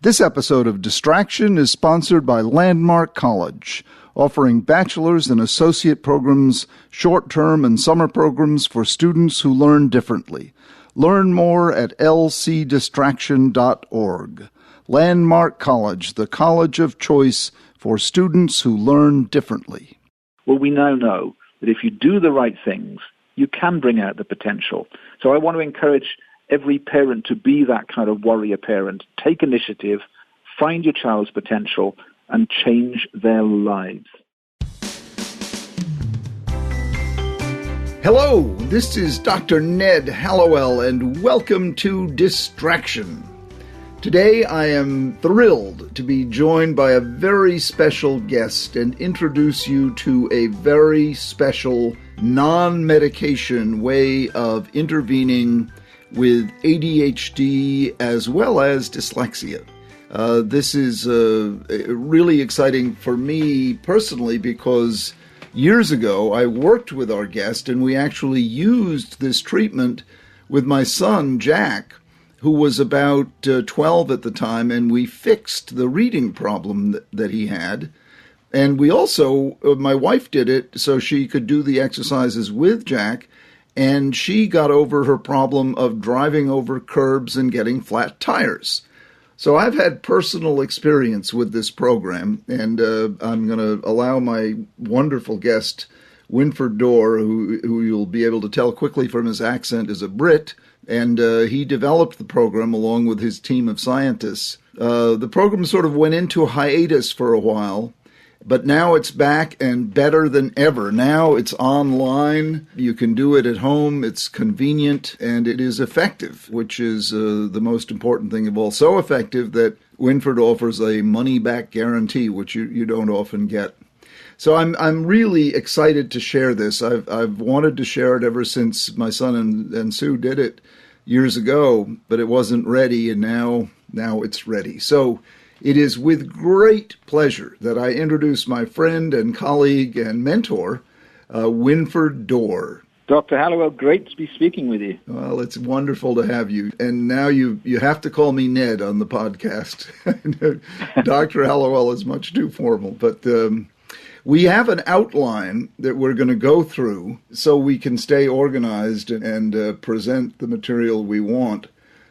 This episode of Distraction is sponsored by Landmark College, offering bachelor's and associate programs, short-term and summer programs for students who learn differently. Learn more at lcdistraction.org. Landmark College, the college of choice for students who learn differently. Well, we now know that if you do the right things, you can bring out the potential. So I want to encourage every parent to be that kind of warrior parent. Take initiative, find your child's potential, and change their lives. Hello, this is Dr. Ned Hallowell, and welcome to Distraction. Today I am thrilled to be joined by a very special guest and introduce you to a very special non-medication way of intervening with ADHD as well as dyslexia. This is really exciting for me personally because years ago I worked with our guest and we actually used this treatment with my son, Jack, who was about 12 at the time, and we fixed the reading problem that he had. And we also, my wife did it so she could do the exercises with Jack, and she got over her problem of driving over curbs and getting flat tires. So I've had personal experience with this program, and I'm going to allow my wonderful guest, Wynford Dore, who you'll be able to tell quickly from his accent is a Brit, and he developed the program along with his team of scientists. The program sort of went into a hiatus for a while, but now it's back and better than ever. Now it's online. You can do it at home. It's convenient and it is effective, which is the most important thing of all. So effective that Wynford offers a money-back guarantee, which you don't often get. So I'm really excited to share this. I've wanted to share it ever since my son and Sue did it years ago, but it wasn't ready, and now it's ready. So it is with great pleasure that I introduce my friend and colleague and mentor, Wynford Dore. Dr. Hallowell, great to be speaking with you. Well, it's wonderful to have you. And now you have to call me Ned on the podcast. Dr. Hallowell is much too formal, but we have an outline that we're going to go through so we can stay organized and present the material we want.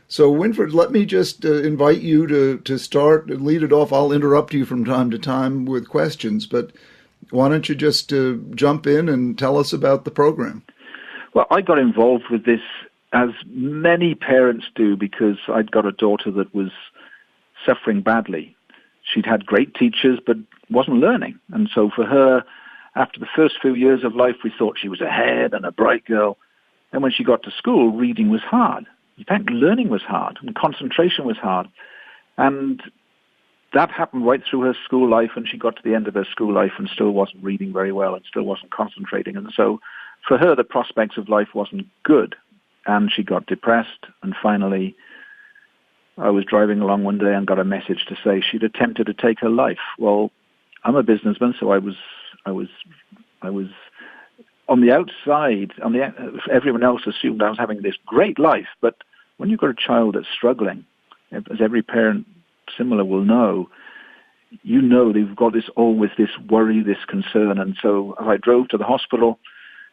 So, Wynford, let me just invite you to start and lead it off. I'll interrupt you from time to time with questions, but why don't you just jump in and tell us about the program? Well, I got involved with this, as many parents do, because I'd got a daughter that was suffering badly. She'd had great teachers, but wasn't learning. And so for her, after the first few years of life, we thought she was ahead and a bright girl. And when she got to school, reading was hard. In fact, learning was hard and concentration was hard. And that happened right through her school life, and she got to the end of her school life and still wasn't reading very well and still wasn't concentrating. And so for her, the prospects of life wasn't good. And she got depressed, and finally I was driving along one day and got a message to say she'd attempted to take her life. Well, I'm a businessman, so I was on the outside. Everyone else assumed I was having this great life, but when you've got a child that's struggling, as every parent similar will know, they've got always this worry, this concern. And so as I drove to the hospital,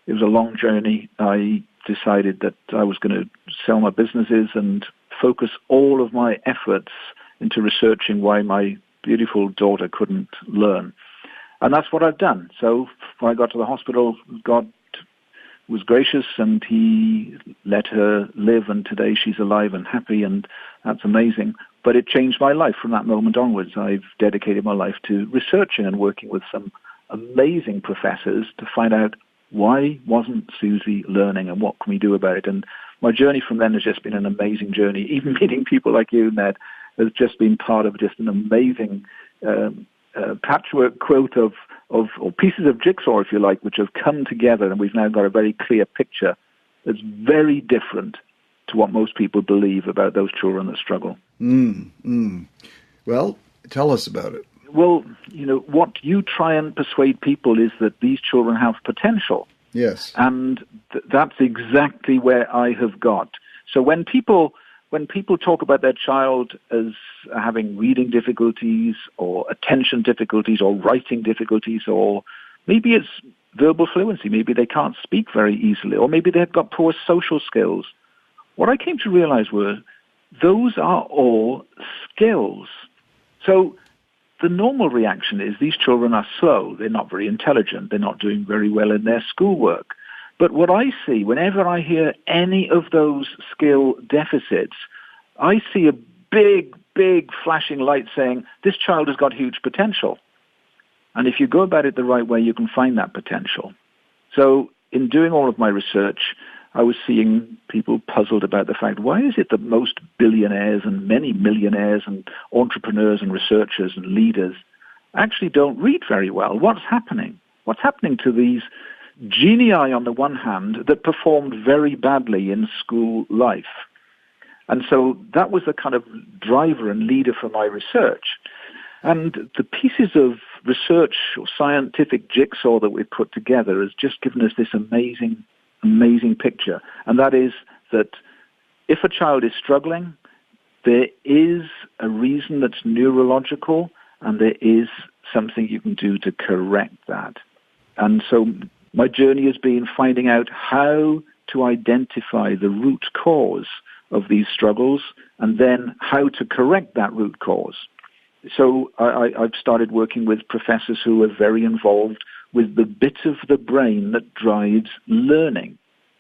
it was a long journey. I decided that I was going to sell my businesses and focus all of my efforts into researching why my beautiful daughter couldn't learn. And that's what I've done. So when I got to the hospital, God was gracious and he let her live, and today she's alive and happy, and that's amazing. But it changed my life from that moment onwards. I've dedicated my life to researching and working with some amazing professors to find out why wasn't Susie learning and what can we do about it. And my journey from then has just been an amazing journey. Even meeting people like you, Ned, has just been part of just an amazing patchwork quilt or pieces of jigsaw, if you like, which have come together, and we've now got a very clear picture that's very different to what most people believe about those children that struggle. Well, tell us about it. Well, what you try and persuade people is that these children have potential. Yes. And that's exactly where I have got. So when people when people talk about their child as having reading difficulties or attention difficulties or writing difficulties, or maybe it's verbal fluency, maybe they can't speak very easily, or maybe they've got poor social skills, what I came to realize were those are all skills. So the normal reaction is these children are slow, they're not very intelligent, they're not doing very well in their schoolwork. But what I see, whenever I hear any of those skill deficits, I see a big, big flashing light saying, this child has got huge potential. And if you go about it the right way, you can find that potential. So in doing all of my research, I was seeing people puzzled about the fact, why is it that most billionaires and many millionaires and entrepreneurs and researchers and leaders actually don't read very well? What's happening? What's happening to these genii on the one hand that performed very badly in school life? And so that was the kind of driver and leader for my research. And the pieces of research or scientific jigsaw that we've put together has just given us this amazing picture. And that is that if a child is struggling, there is a reason that's neurological, and there is something you can do to correct that. And so my journey has been finding out how to identify the root cause of these struggles and then how to correct that root cause. So I've started working with professors who are very involved with the bit of the brain that drives learning.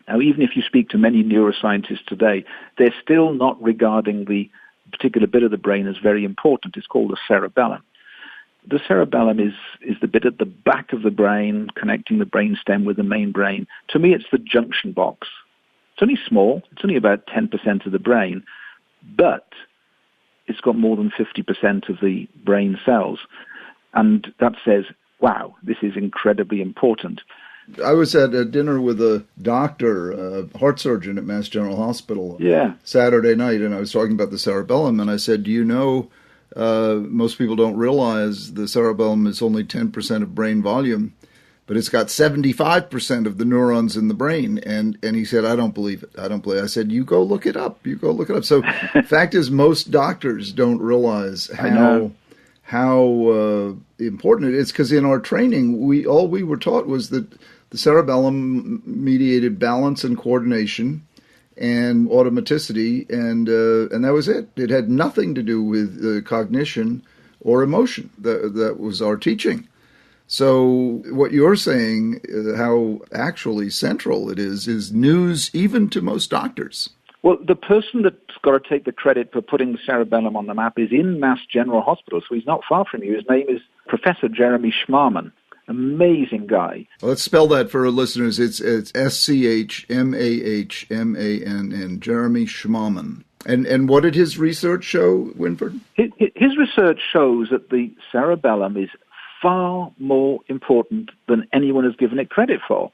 Now, even if you speak to many neuroscientists today, they're still not regarding the particular bit of the brain as very important. It's called the cerebellum. The cerebellum is the bit at the back of the brain connecting the brainstem with the main brain. To me, it's the junction box. It's only small. It's only about 10% of the brain, but it's got more than 50% of the brain cells. And that says, wow, this is incredibly important. I was at a dinner with a doctor, a heart surgeon at Mass General Hospital Saturday night, and I was talking about the cerebellum, and I said, do you know, most people don't realize the cerebellum is only 10% of brain volume, but it's got 75% of the neurons in the brain. And he said, I don't believe it. I said, you go look it up. So the fact is, most doctors don't realize how important it is, because in our training, we were taught was that the cerebellum mediated balance and coordination and automaticity, and that was it. It had nothing to do with cognition or emotion. That was our teaching. So what you're saying, how actually central it is news even to most doctors. Well, the person that's got to take the credit for putting the cerebellum on the map is in Mass General Hospital, so he's not far from you. His name is Professor Jeremy Schmarman. Amazing guy. Well, let's spell that for our listeners. It's SCHMAHMANN, Jeremy Schmarman. And what did his research show, Wynford? His research shows that the cerebellum is far more important than anyone has given it credit for.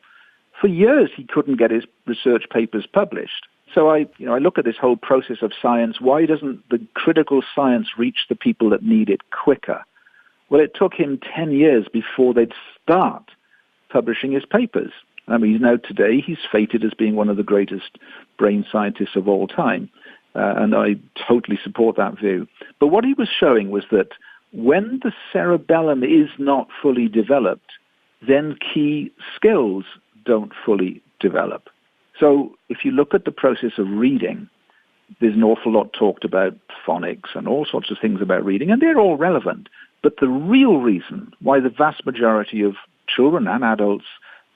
For years, he couldn't get his research papers published. So I look at this whole process of science. Why doesn't the critical science reach the people that need it quicker? Well, it took him 10 years before they'd start publishing his papers. I mean, today he's fated as being one of the greatest brain scientists of all time, and I totally support that view. But what he was showing was that when the cerebellum is not fully developed, then key skills don't fully develop. So if you look at the process of reading, there's an awful lot talked about phonics and all sorts of things about reading, and they're all relevant. But the real reason why the vast majority of children and adults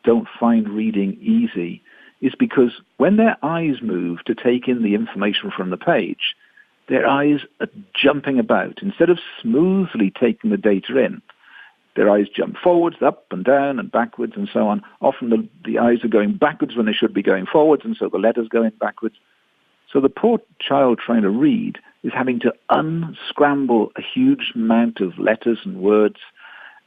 don't find reading easy is because when their eyes move to take in the information from the page, their eyes are jumping about. Instead of smoothly taking the data in, their eyes jump forwards, up and down and backwards and so on. Often the eyes are going backwards when they should be going forwards, and so the letters go in backwards. So the poor child trying to read is having to unscramble a huge amount of letters and words,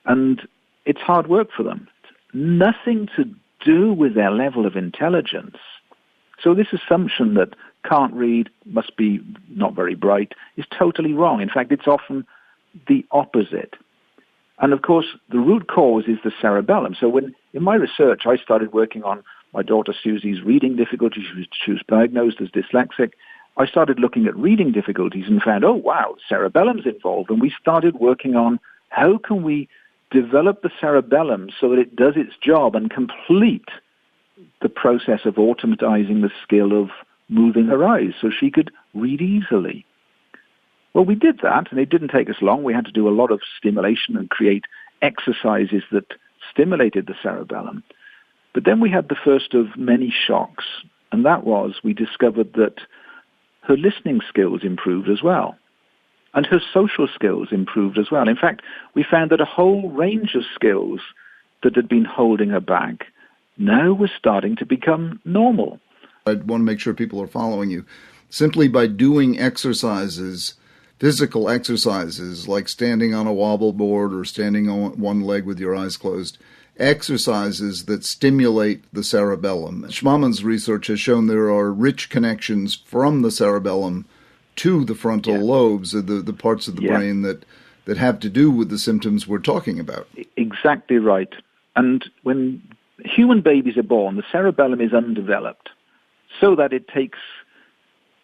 and it's hard work for them. It's nothing to do with their level of intelligence. So this assumption that can't read, must be not very bright, is totally wrong. In fact, it's often the opposite. And of course, the root cause is the cerebellum. So when in my research, I started working on my daughter Susie's reading difficulties. She was diagnosed as dyslexic, I started looking at reading difficulties and found, oh, wow, cerebellum's involved. And we started working on how can we develop the cerebellum so that it does its job and complete the process of automatizing the skill of moving her eyes so she could read easily. Well, we did that, and it didn't take us long. We had to do a lot of stimulation and create exercises that stimulated the cerebellum. But then we had the first of many shocks, and that was we discovered that her listening skills improved as well, and her social skills improved as well. In fact, we found that a whole range of skills that had been holding her back now was starting to become normal. I want to make sure people are following you. Simply by doing exercises, physical exercises, like standing on a wobble board or standing on one leg with your eyes closed, exercises that stimulate the cerebellum. Schmann's research has shown there are rich connections from the cerebellum to the frontal lobes, the parts of the brain that have to do with the symptoms we're talking about. Exactly right. And when human babies are born, the cerebellum is undeveloped, so that it takes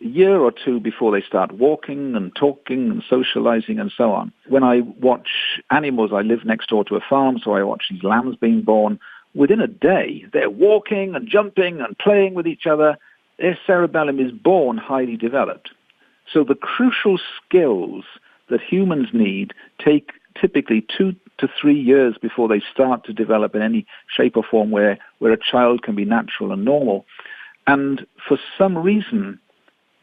a year or two before they start walking and talking and socializing and so on. When I watch animals, I live next door to a farm, so I watch these lambs being born. Within a day, they're walking and jumping and playing with each other. Their cerebellum is born highly developed. So the crucial skills that humans need take typically 2 to 3 years before they start to develop in any shape or form where a child can be natural and normal. And for some reason,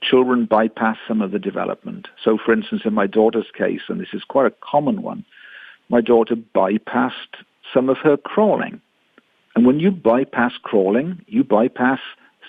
children bypass some of the development. So, for instance, in my daughter's case, and this is quite a common one, my daughter bypassed some of her crawling. And when you bypass crawling, you bypass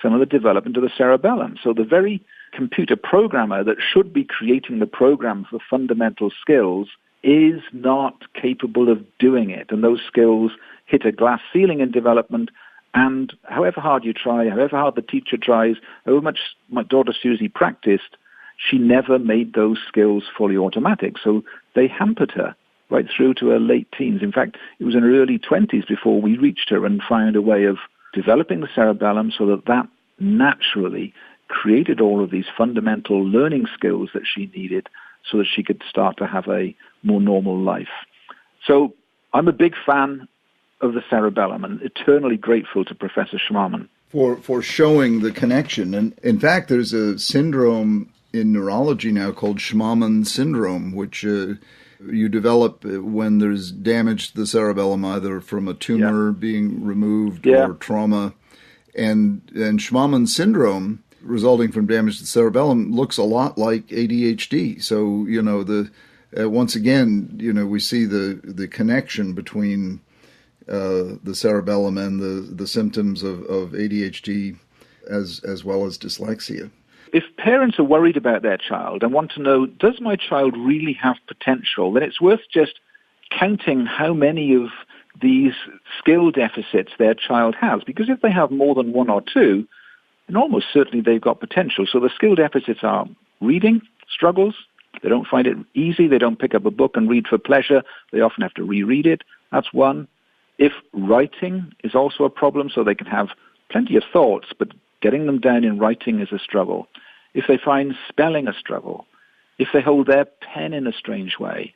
some of the development of the cerebellum. So the very computer programmer that should be creating the program for fundamental skills is not capable of doing it. And those skills hit a glass ceiling in development. And however hard you try, however hard the teacher tries, however much my daughter Susie practiced, she never made those skills fully automatic. So they hampered her right through to her late teens. In fact, it was in her early 20s before we reached her and found a way of developing the cerebellum so that naturally created all of these fundamental learning skills that she needed so that she could start to have a more normal life. So I'm a big fan of the cerebellum and eternally grateful to Professor Schmann for showing the connection. And in fact, there's a syndrome in neurology now called Schmann syndrome, which you develop when there's damage to the cerebellum, either from a tumor being removed or trauma. And Schmann syndrome, resulting from damage to the cerebellum, looks a lot like ADHD. So, once again, we see the connection between the cerebellum and the symptoms of ADHD as well as dyslexia. If parents are worried about their child and want to know, does my child really have potential, then it's worth just counting how many of these skill deficits their child has. Because if they have more than one or two, then almost certainly they've got potential. So the skill deficits are reading struggles. They don't find it easy. They don't pick up a book and read for pleasure. They often have to reread it. That's one. If writing is also a problem, so they can have plenty of thoughts, but getting them down in writing is a struggle. If they find spelling a struggle, if they hold their pen in a strange way,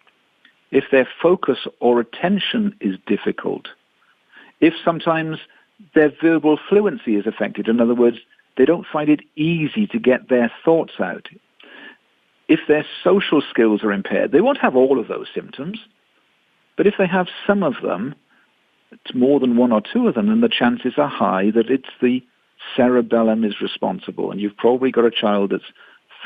if their focus or attention is difficult, if sometimes their verbal fluency is affected, in other words, they don't find it easy to get their thoughts out, if their social skills are impaired, they won't have all of those symptoms, but if they have some of them, it's more than one or two of them, then the chances are high that it's the cerebellum is responsible. And you've probably got a child that's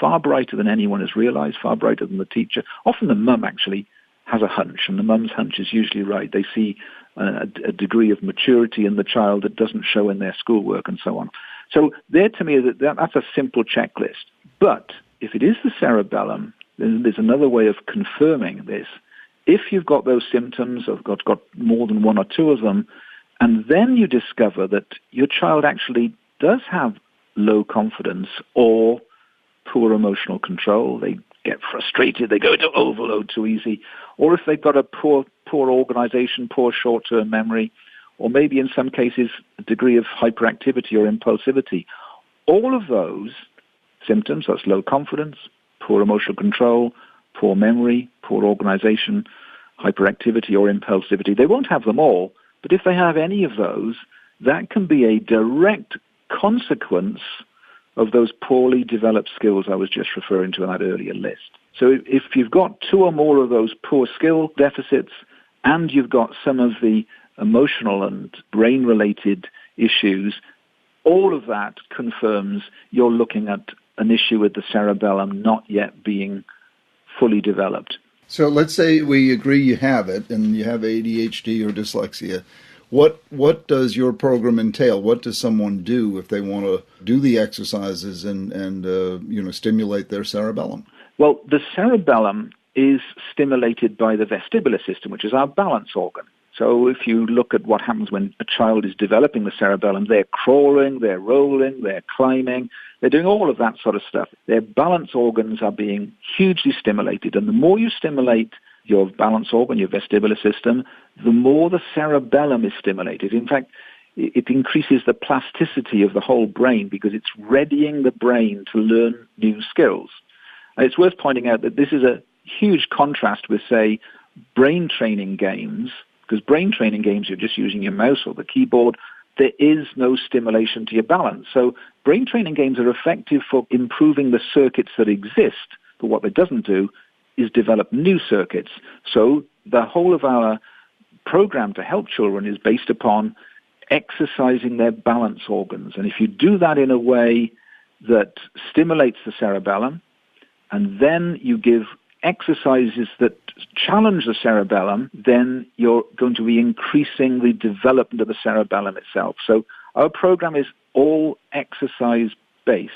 far brighter than anyone has realized, far brighter than the teacher. Often the mum actually has a hunch, and the mum's hunch is usually right. They see a degree of maturity in the child that doesn't show in their schoolwork and so on. So there, to me, that's a simple checklist. But if it is the cerebellum, then there's another way of confirming this. If you've got those symptoms, or got more than one or two of them, and then you discover that your child actually does have low confidence or poor emotional control, they get frustrated, they go into overload too easy, or if they've got a poor organization, poor short-term memory, or maybe in some cases a degree of hyperactivity or impulsivity, all of those symptoms. That's low confidence, poor emotional control, poor memory, poor organization, hyperactivity or impulsivity. They won't have them all, but if they have any of those, that can be a direct consequence of those poorly developed skills I was just referring to in that earlier list. So if you've got two or more of those poor skill deficits and you've got some of the emotional and brain-related issues, all of that confirms you're looking at an issue with the cerebellum not yet being fully developed. So let's say we agree you have it and you have ADHD or dyslexia. What does your program entail? What does someone do if they want to do the exercises and stimulate their cerebellum? Well, the cerebellum is stimulated by the vestibular system, which is our balance organ. So if you look at what happens when a child is developing the cerebellum, they're crawling, they're rolling, they're climbing, they're doing all of that sort of stuff. Their balance organs are being hugely stimulated, and the more you stimulate your balance organ, your vestibular system, the more the cerebellum is stimulated. In fact, it increases the plasticity of the whole brain because it's readying the brain to learn new skills. And it's worth pointing out that this is a huge contrast with, say, brain training games, because brain training games, you're just using your mouse or the keyboard. There is no stimulation to your balance. So brain training games are effective for improving the circuits that exist, but what it doesn't do is develop new circuits. So the whole of our program to help children is based upon exercising their balance organs. And if you do that in a way that stimulates the cerebellum, and then you give exercises that challenge the cerebellum, then you're going to be increasing the development of the cerebellum itself. So our program is all exercise-based.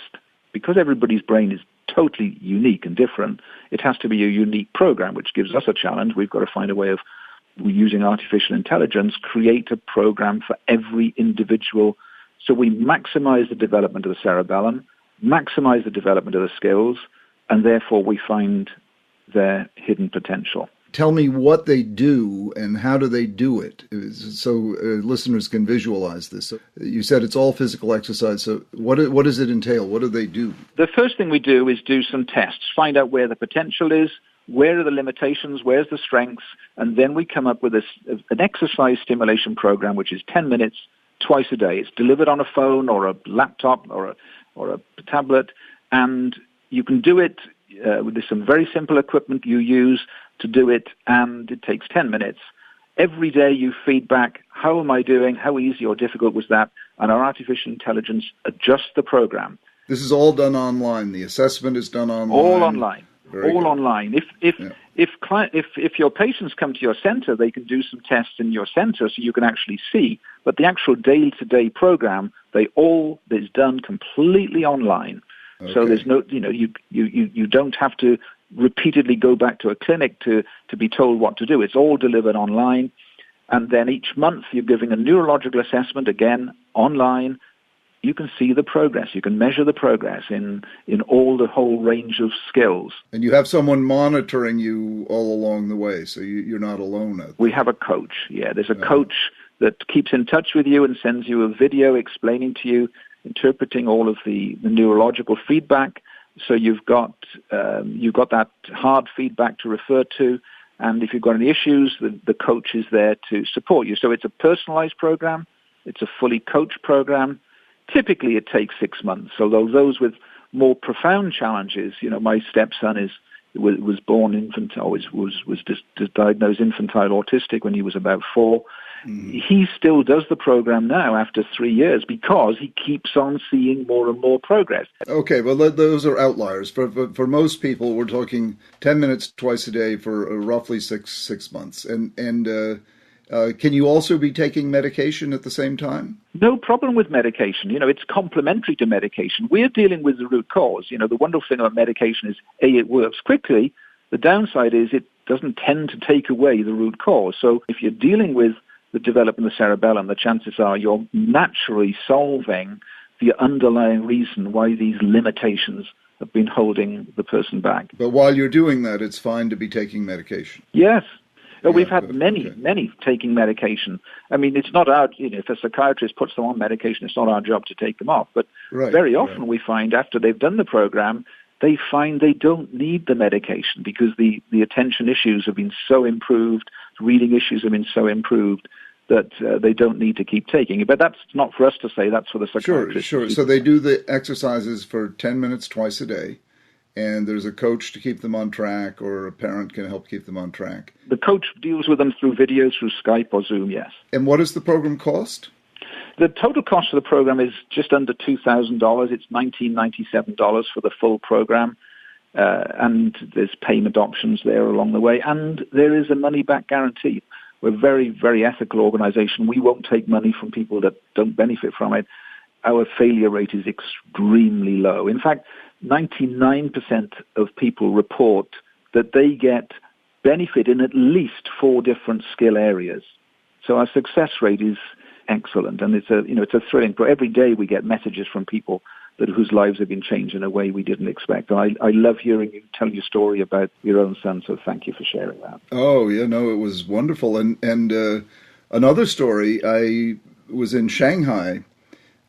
Because everybody's brain is totally unique and different, it has to be a unique program, which gives us a challenge. We've got to find a way of, using artificial intelligence, create a program for every individual. So we maximize the development of the cerebellum, maximize the development of the skills, and therefore we find their hidden potential. Tell me what they do and how do they do it, so listeners can visualize this. So you said it's all physical exercise, so what does it entail? What do they do? The first thing we do is do some tests, find out where the potential is, where are the limitations, where's the strengths, and then we come up with an exercise stimulation program, which is 10 minutes twice a day. It's delivered on a phone or a laptop or a tablet, and you can do it with some very simple equipment you use to do it, and it takes 10 minutes. Every day you feed back, how am I doing, how easy or difficult was that, and our artificial intelligence adjusts the program. This is all done online. The assessment is done online. All online. Very all good. Online. If your patients come to your center, they can do some tests in your center so you can actually see. But the actual day-to-day program, is done completely online. Okay. So there's no, you don't have to repeatedly go back to a clinic to be told what to do. It's all delivered online. And then each month you're giving a neurological assessment, again, online. You can see the progress. You can measure the progress in the whole range of skills. And you have someone monitoring you all along the way, so you're not alone. We have a coach, yeah. There's a coach that keeps in touch with you and sends you a video explaining to you, interpreting all of the neurological feedback. So you've got that hard feedback to refer to, and if you've got any issues, the coach is there to support you. So it's a personalized program. It's a fully coached program. Typically, it takes 6 months. Although those with more profound challenges, my stepson was born infantile, was diagnosed infantile autistic when he was about 4. He still does the program now after 3 years because he keeps on seeing more and more progress. Okay, well, those are outliers. For most people, we're talking 10 minutes twice a day for roughly six months. And can you also be taking medication at the same time? No problem with medication. It's complementary to medication. We're dealing with the root cause. The wonderful thing about medication is, A, it works quickly. The downside is it doesn't tend to take away the root cause. So if you're dealing with the development of the cerebellum, the chances are you're naturally solving the underlying reason why these limitations have been holding the person back. But while you're doing that, it's fine to be taking medication. Yes. We've had many taking medication. I mean, it's not our, if a psychiatrist puts them on medication, it's not our job to take them off. But very often we find after they've done the program, they find they don't need the medication because the attention issues have been so improved, reading issues have been so improved that they don't need to keep taking it. But that's not for us to say, that's for the psychiatrist. Sure. So they do the exercises for 10 minutes twice a day, and there's a coach to keep them on track, or a parent can help keep them on track. The coach deals with them through videos, through Skype or Zoom, yes. And what does the program cost? The total cost of the program is just under $2,000. It's $1,997 for the full program, and there's payment options there along the way, and there is a money-back guarantee. We're a very, very ethical organization. We won't take money from people that don't benefit from it. Our failure rate is extremely low. In fact, 99% of people report that they get benefit in at least 4 different skill areas. So our success rate is excellent, and it's a thrilling. But every day we get messages from people whose lives have been changed in a way we didn't expect. And I love hearing you tell your story about your own son, so thank you for sharing that. Oh, yeah, no, it was wonderful. And another story, I was in Shanghai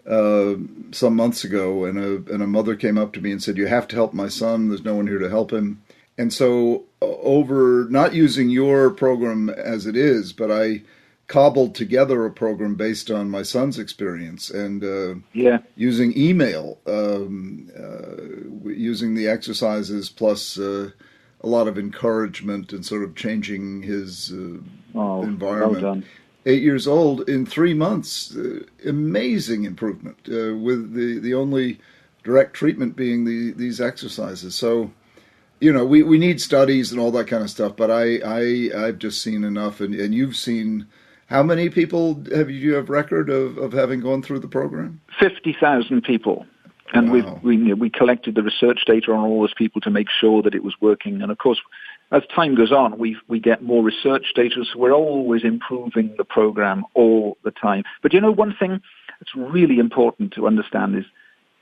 some months ago, and a mother came up to me and said, "You have to help my son. There's no one here to help him." And so over, not using your program as it is, but I cobbled together a program based on my son's experience and using email, using the exercises plus a lot of encouragement and sort of changing his environment. Well done. 8 years old, in 3 months, amazing improvement, with the only direct treatment being these exercises. So, we need studies and all that kind of stuff, but I've just seen enough, and you've seen. How many people do you have record of having gone through the program? 50,000 people. And wow. we collected the research data on all those people to make sure that it was working. And of course, as time goes on, we get more research data, so we're always improving the program all the time. But one thing that's really important to understand is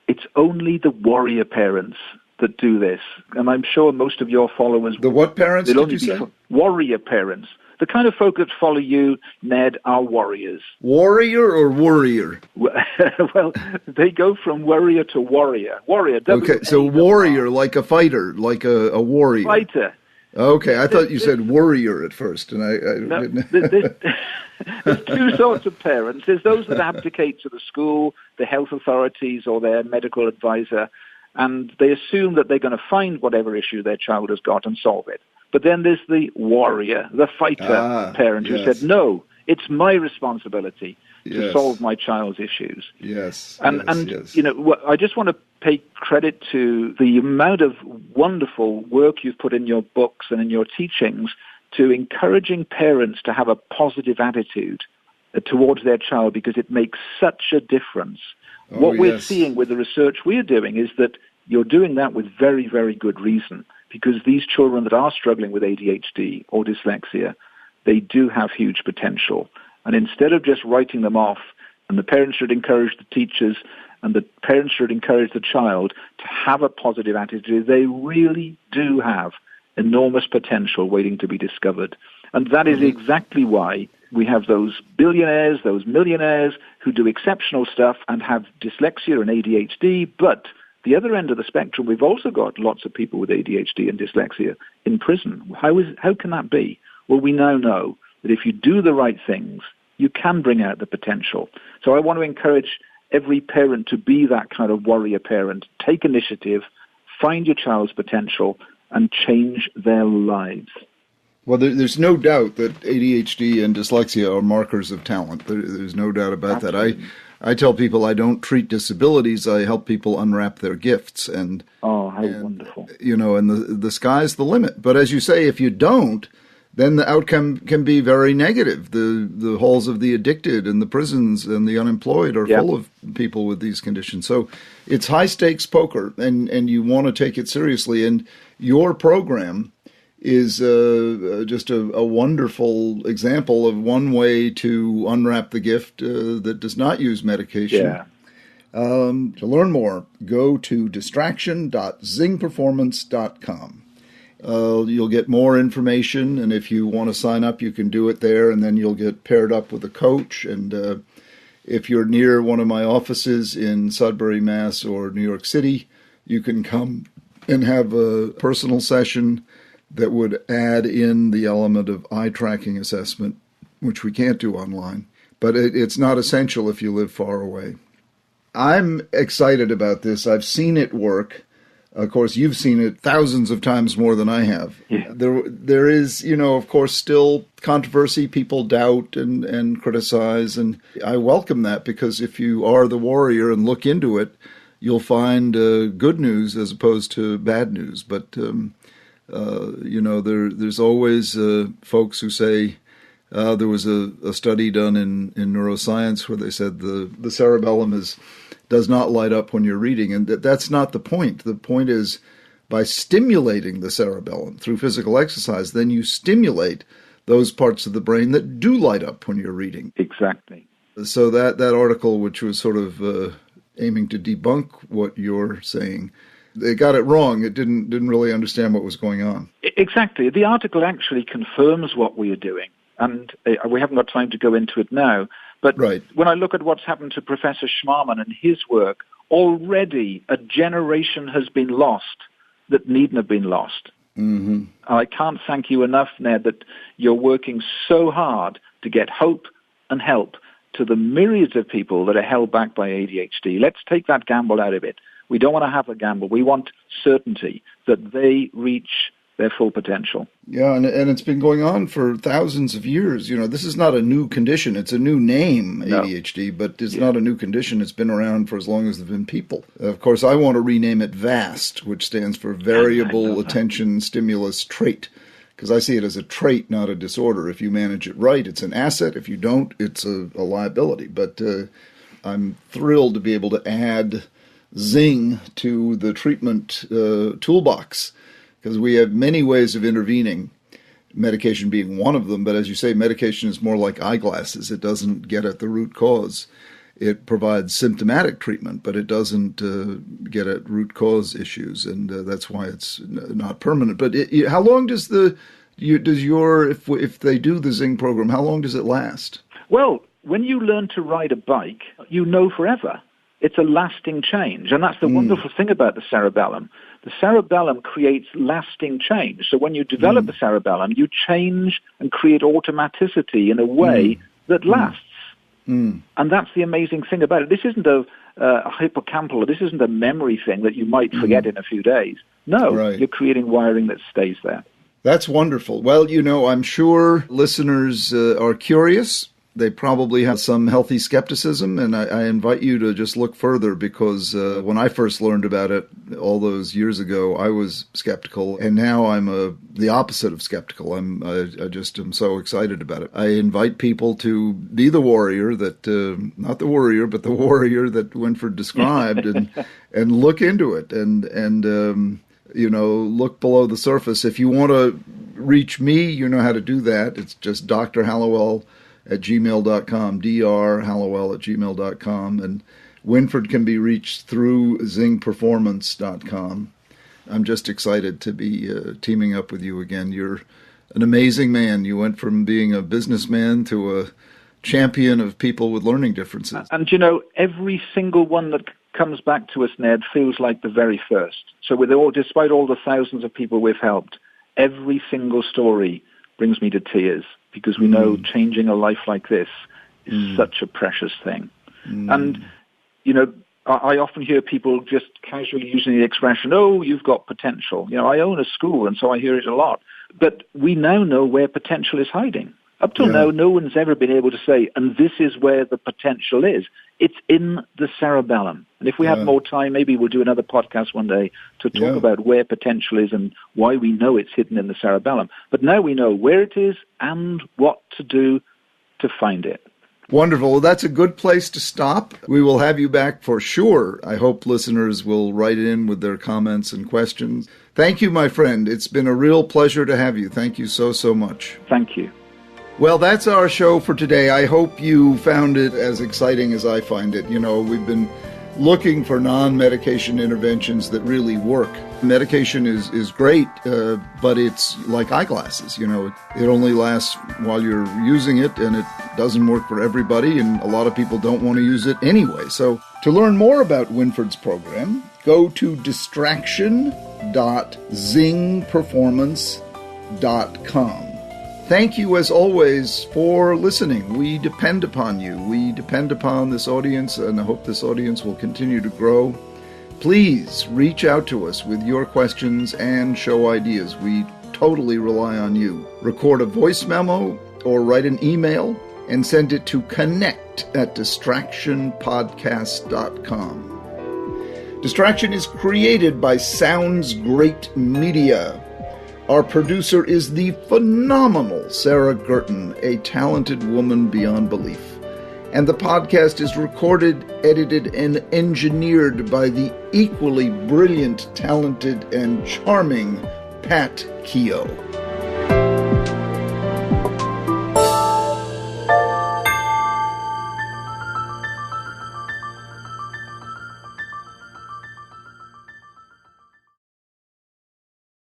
it's only the warrior parents that do this. And I'm sure most of your followers... The what parents did you say? Warrior parents. The kind of folk that follow you, Ned, are warriors. Warrior or warrior? Well, they go from warrior to warrior. Warrior. Okay, so warrior, like a fighter, like a warrior. Fighter. Okay, I thought you said warrior at first, and I didn't. There's 2 sorts of parents. There's those that abdicate to the school, the health authorities, or their medical advisor, and they assume that they're going to find whatever issue their child has got and solve it. But then there's the warrior, the fighter parent who said, no, it's my responsibility to solve my child's issues. Yes. And I just want to pay credit to the amount of wonderful work you've put in your books and in your teachings to encouraging parents to have a positive attitude towards their child, because it makes such a difference. What we're seeing with the research we're doing is that you're doing that with very, very good reason. Because these children that are struggling with ADHD or dyslexia, they do have huge potential. And instead of just writing them off, and the parents should encourage the teachers, and the parents should encourage the child to have a positive attitude, they really do have enormous potential waiting to be discovered. And that is exactly why we have those billionaires, those millionaires who do exceptional stuff and have dyslexia and ADHD, but the other end of the spectrum, we've also got lots of people with ADHD and dyslexia in prison. How can that be? Well, we now know that if you do the right things, you can bring out the potential. So I want to encourage every parent to be that kind of warrior parent. Take initiative, find your child's potential, and change their lives. Well, there's no doubt that ADHD and dyslexia are markers of talent. There's no doubt about Absolutely. that. I tell people I don't treat disabilities. I help people unwrap their gifts. And how wonderful. And the sky's the limit. But as you say, if you don't, then the outcome can be very negative. The halls of the addicted and the prisons and the unemployed are full of people with these conditions. So it's high-stakes poker, and you want to take it seriously. And your program is just a wonderful example of one way to unwrap the gift that does not use medication. Yeah. To learn more, go to distraction.zingperformance.com. You'll get more information, and if you want to sign up, you can do it there, and then you'll get paired up with a coach. And if you're near one of my offices in Sudbury, Mass. Or New York City, you can come and have a personal session that would add in the element of eye tracking assessment, which we can't do online. But it's not essential if you live far away. I'm excited about this. I've seen it work. Of course, you've seen it thousands of times more than I have. Yeah. There is, of course, still controversy. People doubt and criticize. And I welcome that, because if you are the warrior and look into it, you'll find good news as opposed to bad news. But, there's always folks who say, there was a study done in neuroscience where they said the cerebellum does not light up when you're reading, and that's not the point. The point is, by stimulating the cerebellum through physical exercise, then you stimulate those parts of the brain that do light up when you're reading. Exactly. So that article, which was sort of aiming to debunk what you're saying, they got it wrong. It didn't really understand what was going on. Exactly. The article actually confirms what we are doing. And we haven't got time to go into it now. But right. When I look at what's happened to Professor Schmarman and his work, already a generation has been lost that needn't have been lost. Mm-hmm. I can't thank you enough, Ned, that you're working so hard to get hope and help to the myriads of people that are held back by ADHD. Let's take that gamble out of it. We don't want to have a gamble. We want certainty that they reach their full potential. Yeah, and it's been going on for thousands of years. This is not a new condition. It's a new name, ADHD, but it's not a new condition. It's been around for as long as there have been people. Of course, I want to rename it VAST, which stands for Variable Attention Stimulus Trait, because I see it as a trait, not a disorder. If you manage it right, it's an asset. If you don't, it's a liability. But I'm thrilled to be able to add Zing to the treatment toolbox, because we have many ways of intervening, medication being one of them. But as you say, medication is more like eyeglasses. It doesn't get at the root cause. It provides symptomatic treatment, but it doesn't get at root cause issues, and that's why it's not permanent. But how long does if they do the Zing program, how long does it last? Well, when you learn to ride a bike, you know forever. It's a lasting change, and that's the wonderful thing about the cerebellum. The cerebellum creates lasting change. So when you develop the cerebellum, you change and create automaticity in a way that lasts. And that's the amazing thing about it. This isn't a hippocampal, this isn't a memory thing that you might forget in a few days. No, You're creating wiring that stays there. That's wonderful. Well, I'm sure listeners are curious. They probably have some healthy skepticism, and I invite you to just look further, because when I first learned about it all those years ago, I was skeptical, and now I'm the opposite of skeptical. I just am so excited about it. I invite people to be the warrior that, not the worrier, but the warrior that Wynford described, and look into it, and look below the surface. If you want to reach me, you know how to do that. It's just Dr. Hallowell at gmail.com, drhallowell@gmail.com, and Wynford can be reached through zingperformance.com. I'm just excited to be teaming up with you again. You're an amazing man. You went from being a businessman to a champion of people with learning differences. And every single one that comes back to us, Ned, feels like the very first. So despite all the thousands of people we've helped, every single story brings me to tears, because we know changing a life like this is such a precious thing. And, I often hear people just casually using the expression, oh, you've got potential. I own a school, and so I hear it a lot. But we now know where potential is hiding. Up till now, no one's ever been able to say, and this is where the potential is. It's in the cerebellum. And if we have more time, maybe we'll do another podcast one day to talk about where potential is and why we know it's hidden in the cerebellum. But now we know where it is and what to do to find it. Wonderful. Well, that's a good place to stop. We will have you back for sure. I hope listeners will write in with their comments and questions. Thank you, my friend. It's been a real pleasure to have you. Thank you so, so much. Thank you. Well, that's our show for today. I hope you found it as exciting as I find it. We've been looking for non-medication interventions that really work. Medication is great, but it's like eyeglasses. It only lasts while you're using it, and it doesn't work for everybody, and a lot of people don't want to use it anyway. So to learn more about Wynford's program, go to distraction.zingperformance.com. Thank you, as always, for listening. We depend upon you. We depend upon this audience, and I hope this audience will continue to grow. Please reach out to us with your questions and show ideas. We totally rely on you. Record a voice memo or write an email and send it to connect@distractionpodcast.com. Distraction is created by Sounds Great Media. Our producer is the phenomenal Sarah Guertin, a talented woman beyond belief. And the podcast is recorded, edited, and engineered by the equally brilliant, talented, and charming Pat Keogh.